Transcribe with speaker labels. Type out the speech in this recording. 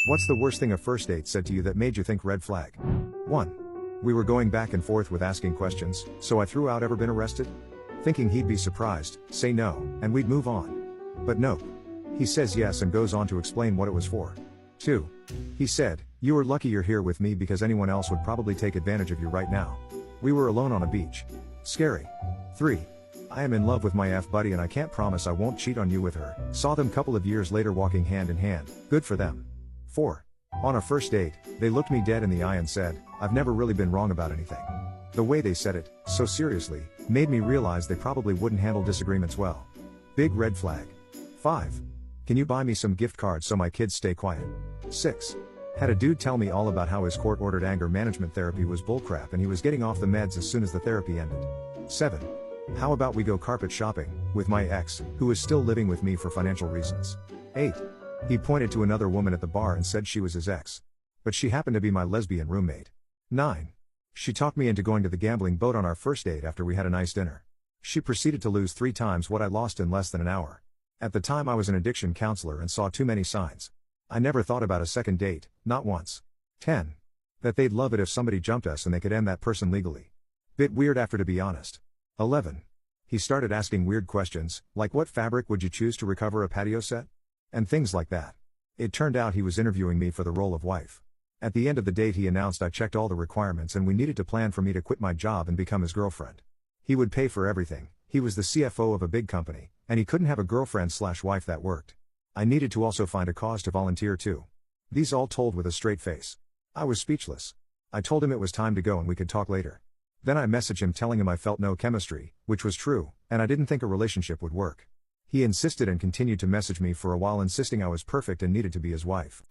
Speaker 1: What's the worst thing a first date said to you that made you think red flag? 1. We were going back and forth with asking questions, so I threw out "ever been arrested?" Thinking he'd be surprised, say no, and we'd move on. But nope. He says yes and goes on to explain what it was for. 2. He said, "You are lucky you're here with me because anyone else would probably take advantage of you right now." We were alone on a beach. Scary. 3. I am in love with my buddy and I can't promise I won't cheat on you with her. Saw them couple of years later walking hand in hand. Good for them. 4. On a first date, they looked me dead in the eye and said, "I've never really been wrong about anything." The way they said it, so seriously, made me realize they probably wouldn't handle disagreements well. Big red flag. 5. Can you buy me some gift cards so my kids stay quiet? 6. Had a dude tell me all about how his court-ordered anger management therapy was bullcrap and he was getting off the meds as soon as the therapy ended. 7. How about we go carpet shopping, with my ex, who is still living with me for financial reasons? 8. He pointed to another woman at the bar and said she was his ex. But she happened to be my lesbian roommate. 9. She talked me into going to the gambling boat on our first date after we had a nice dinner. She proceeded to lose 3 times what I lost in less than an hour. At the time I was an addiction counselor and saw too many signs. I never thought about a second date, not once. 10. That they'd love it if somebody jumped us and they could end that person legally. Bit weird after, to be honest. 11. He started asking weird questions, like what fabric would you choose to recover a patio set? And things like that. It turned out he was interviewing me for the role of wife. At the end of the date he announced I checked all the requirements and we needed to plan for me to quit my job and become his girlfriend. He would pay for everything, he was the CFO of a big company, and he couldn't have a girlfriend/wife that worked. I needed to also find a cause to volunteer to. These all told with a straight face. I was speechless. I told him it was time to go and we could talk later. Then I messaged him telling him I felt no chemistry, which was true, and I didn't think a relationship would work. He insisted and continued to message me for a while insisting I was perfect and needed to be his wife.